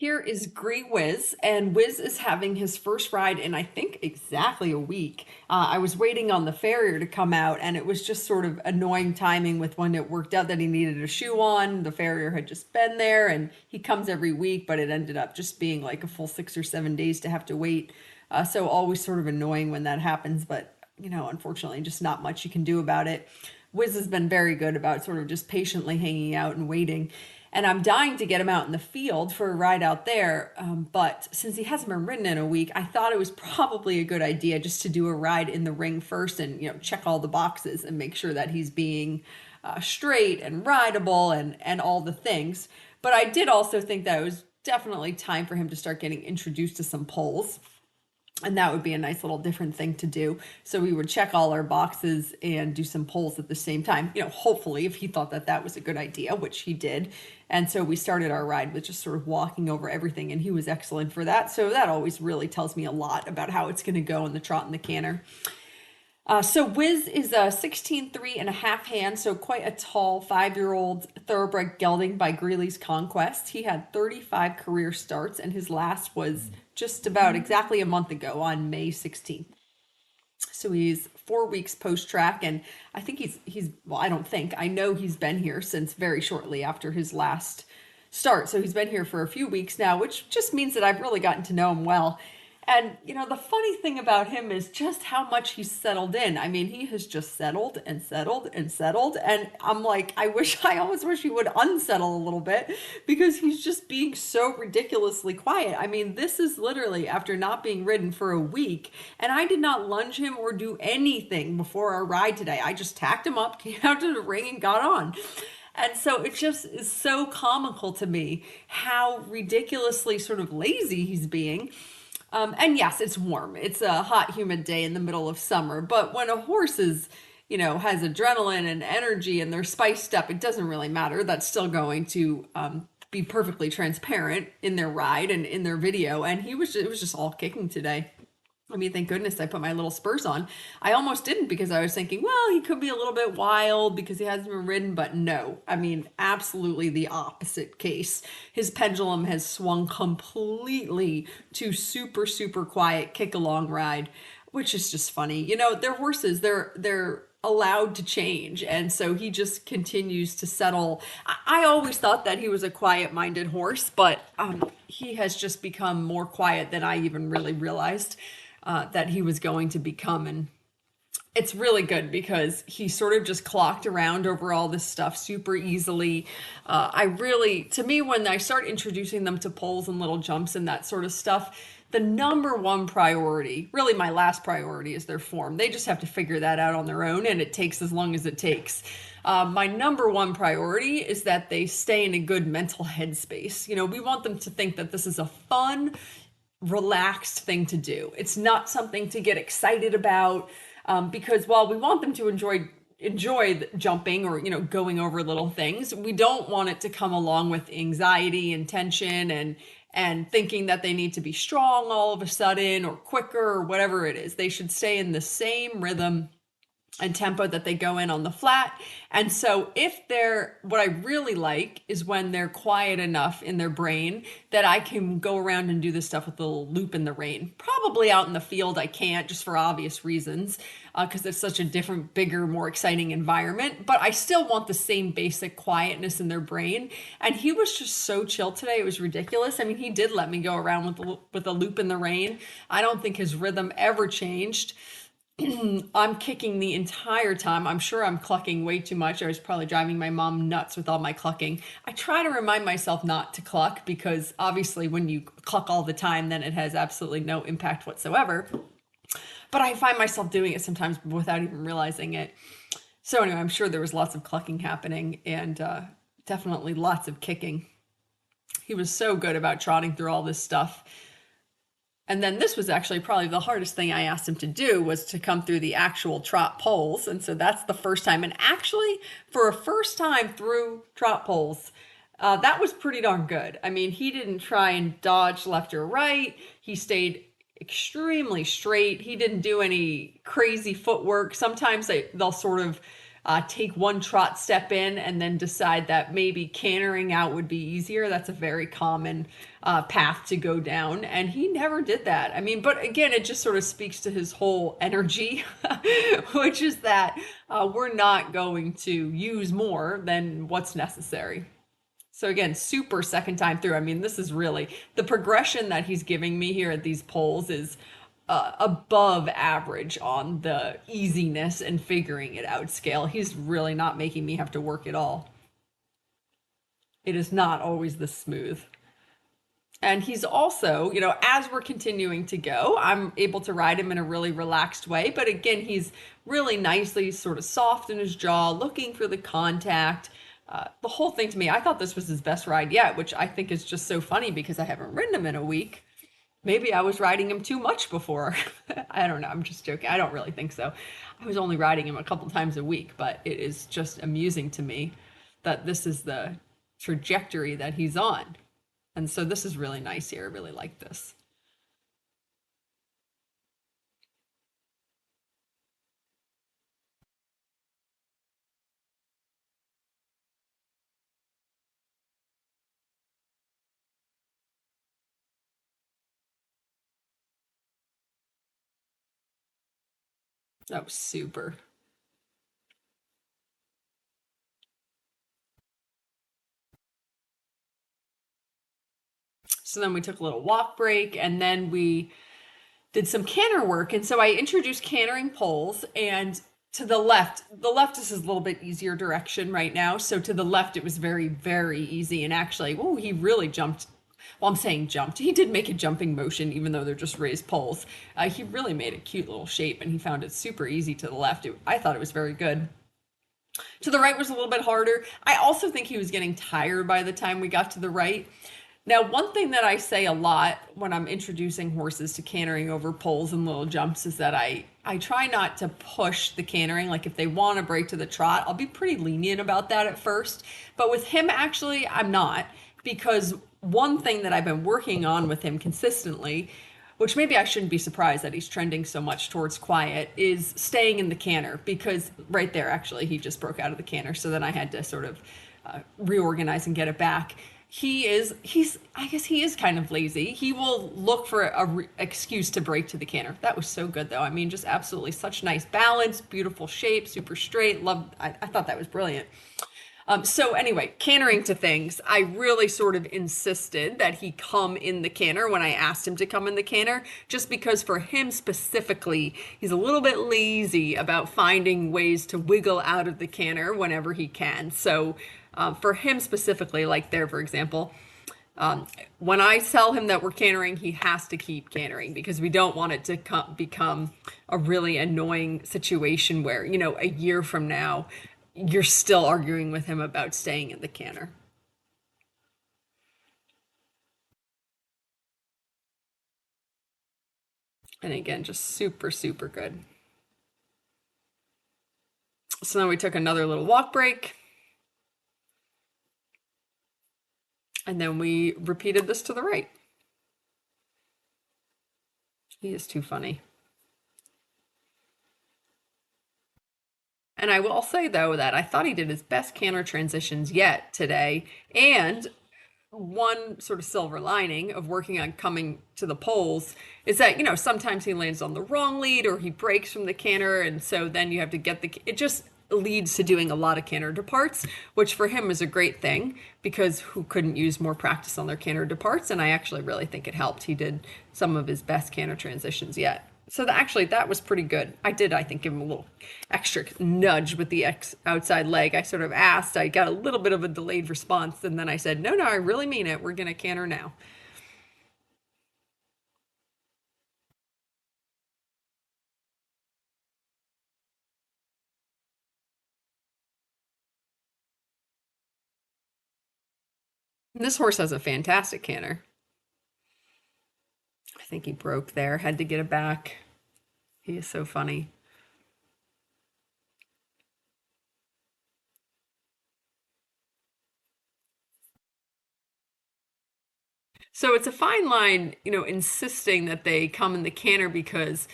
Here is Greewhiz, and Wiz is having his first ride in I think exactly a week. I was waiting on the farrier to come out, and it was just sort of annoying timing with when it worked out that he needed a shoe on. The farrier had just been there, and he comes every week, but it ended up just being like a full 6 or 7 days to have to wait. So always sort of annoying when that happens, but unfortunately, just not much you can do about it. Wiz has been very good about sort of just patiently hanging out and waiting. And I'm dying to get him out in the field for a ride out there. But since he hasn't been ridden in a week, I thought it was probably a good idea just to do a ride in the ring first and, check all the boxes and make sure that he's being straight and rideable and all the things. But I did also think that it was definitely time for him to start getting introduced to some poles. And that would be a nice little different thing to do. So we would check all our boxes and do some polls at the same time, hopefully if he thought that that was a good idea, which he did. And so we started our ride with just sort of walking over everything, and he was excellent for that. So that always really tells me a lot about how it's going to go in the trot and the canter. So Wiz is a 16.3 hand, so quite a tall 5-year-old thoroughbred gelding by Greeley's Conquest. He had 35 career starts, and his last was just about exactly a month ago on May 16th. So he's 4 weeks post track, and I think I know he's been here since very shortly after his last start. So he's been here for a few weeks now, which just means that I've really gotten to know him well. And, the funny thing about him is just how much he's settled in. I mean, he has just settled and settled and settled. And I'm like, I almost wish he would unsettle a little bit because he's just being so ridiculously quiet. I mean, this is literally after not being ridden for a week. And I did not lunge him or do anything before our ride today. I just tacked him up, came out to the ring, and got on. And so it just is so comical to me how ridiculously sort of lazy he's being. And yes, it's warm. It's a hot, humid day in the middle of summer. But when a horse is, has adrenaline and energy and they're spiced up, it doesn't really matter. That's still going to be perfectly transparent in their ride and in their video. And it was just all kicking today. I mean, thank goodness I put my little spurs on. I almost didn't because I was thinking, well, he could be a little bit wild because he hasn't been ridden, but no. I mean, absolutely the opposite case. His pendulum has swung completely to super, super quiet kick-along ride, which is just funny. They're horses. They're allowed to change, and so he just continues to settle. I always thought that he was a quiet-minded horse, but he has just become more quiet than I even really realized that he was going to become. And it's really good because he sort of just clocked around over all this stuff super easily. To me, when I start introducing them to poles and little jumps and that sort of stuff, the number one priority, really my last priority, is their form. They just have to figure that out on their own, and it takes as long as it takes. My number one priority is that they stay in a good mental headspace. We want them to think that this is a fun, relaxed thing to do. It's not something to get excited about, because while we want them to enjoy jumping or going over little things, we don't want it to come along with anxiety and tension and thinking that they need to be strong all of a sudden or quicker or whatever it is. They should stay in the same rhythm and tempo that they go in on the flat. And so what I really like is when they're quiet enough in their brain that I can go around and do this stuff with a little loop in the rein. Probably out in the field I can't, just for obvious reasons, because it's such a different, bigger, more exciting environment. But I still want the same basic quietness in their brain. And he was just so chill today. It was ridiculous. I mean, he did let me go around with a loop in the rein. I don't think his rhythm ever changed. I'm kicking the entire time. I'm sure I'm clucking way too much. I was probably driving my mom nuts with all my clucking. I try to remind myself not to cluck because obviously when you cluck all the time, then it has absolutely no impact whatsoever. But I find myself doing it sometimes without even realizing it. So anyway, I'm sure there was lots of clucking happening and definitely lots of kicking. He was so good about trotting through all this stuff. And then this was actually probably the hardest thing I asked him to do, was to come through the actual trot poles. And so that's the first time. And actually, for a first time through trot poles, that was pretty darn good. I mean, he didn't try and dodge left or right. He stayed extremely straight. He didn't do any crazy footwork. Sometimes they'll sort of take one trot step in and then decide that maybe cantering out would be easier. That's a very common path to go down. And he never did that. I mean, but again, it just sort of speaks to his whole energy, which is that we're not going to use more than what's necessary. So again, super second time through. I mean, this is really the progression that he's giving me here at these polls is above average on the easiness and figuring it out scale. He's really not making me have to work at all. It is not always this smooth. And he's also, as we're continuing to go, I'm able to ride him in a really relaxed way. But again, he's really nicely sort of soft in his jaw, looking for the contact. The whole thing to me, I thought this was his best ride yet, which I think is just so funny because I haven't ridden him in a week. Maybe I was riding him too much before. I don't know. I'm just joking. I don't really think so. I was only riding him a couple times a week, but it is just amusing to me that this is the trajectory that he's on. And so this is really nice here. I really like this. Oh, super. So then we took a little walk break and then we did some canter work. And so I introduced cantering poles and to the left is a little bit easier direction right now. So to the left, it was very, very easy. And actually, oh, he really jumped. Well, I'm saying jumped. He did make a jumping motion, even though they're just raised poles. He really made a cute little shape and he found it super easy to the left. I thought it was very good. To the right was a little bit harder. I also think he was getting tired by the time we got to the right. Now, one thing that I say a lot when I'm introducing horses to cantering over poles and little jumps is that I try not to push the cantering. Like if they want to break to the trot, I'll be pretty lenient about that at first. But with him, actually, I'm not because one thing that I've been working on with him consistently, which maybe I shouldn't be surprised that he's trending so much towards quiet, is staying in the canter because right there, actually, he just broke out of the canter. So then I had to sort of reorganize and get it back. I guess he is kind of lazy. He will look for a excuse to break to the canter. That was so good though. I mean, just absolutely such nice balance, beautiful shape, super straight. I thought that was brilliant. So anyway, cantering to things, I really sort of insisted that he come in the canter when I asked him to come in the canter, just because for him specifically, he's a little bit lazy about finding ways to wiggle out of the canter whenever he can. So for him specifically, like there, for example, when I tell him that we're cantering, he has to keep cantering because we don't want it to become a really annoying situation where, a year from now, you're still arguing with him about staying in the canter. And again, just super, super good. So then we took another little walk break. And then we repeated this to the right. He is too funny. And I will say, though, that I thought he did his best canter transitions yet today. And one sort of silver lining of working on coming to the poles is that, sometimes he lands on the wrong lead or he breaks from the canter. And so then you have to it just leads to doing a lot of canter departs, which for him is a great thing because who couldn't use more practice on their canter departs? And I actually really think it helped. He did some of his best canter transitions yet. So actually, that was pretty good. I think, give him a little extra nudge with the outside leg. I sort of asked. I got a little bit of a delayed response, and then I said, no, I really mean it. We're going to canter now. And this horse has a fantastic canter. I think he broke there, had to get it back. He is so funny. So it's a fine line, insisting that they come in the canter because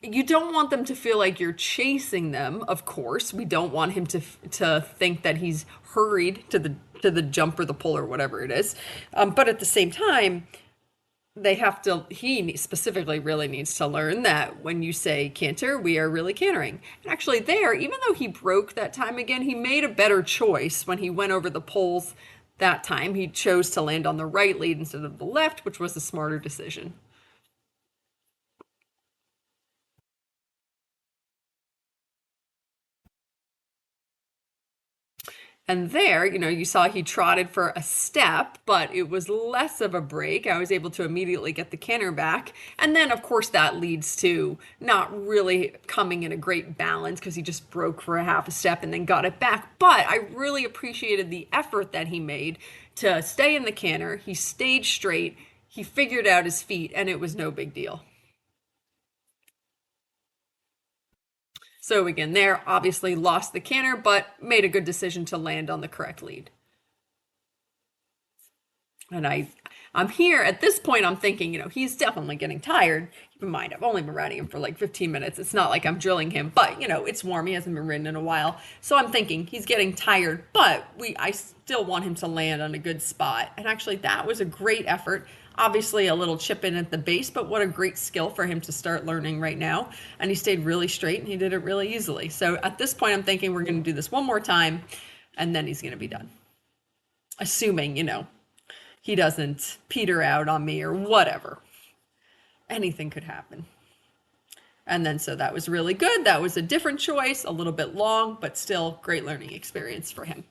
You don't want them to feel like you're chasing them, of course. We don't want him to think that he's hurried to the jump or the pull or whatever it is. But at the same time, they have to specifically really needs to learn that when you say canter, we are really cantering. And actually there, even though he broke that time again, he made a better choice when he went over the poles that time. He chose to land on the right lead instead of the left, which was a smarter decision. And there, you saw he trotted for a step, but it was less of a break. I was able to immediately get the canter back. And then, of course, that leads to not really coming in a great balance because he just broke for a half a step and then got it back. But I really appreciated the effort that he made to stay in the canter. He stayed straight. He figured out his feet, and it was no big deal. So again, there obviously lost the canter, but made a good decision to land on the correct lead. And I'm here at this point. I'm thinking, he's definitely getting tired. Keep in mind, I've only been riding him for like 15 minutes. It's not like I'm drilling him, but it's warm. He hasn't been ridden in a while, so I'm thinking he's getting tired. But I still want him to land on a good spot. And actually, that was a great effort. Obviously, a little chip in at the base, but what a great skill for him to start learning right now. And he stayed really straight, and he did it really easily. So at this point, I'm thinking we're going to do this one more time, and then he's going to be done. Assuming, he doesn't peter out on me or whatever. Anything could happen. And then so that was really good. That was a different choice, a little bit long, but still great learning experience for him.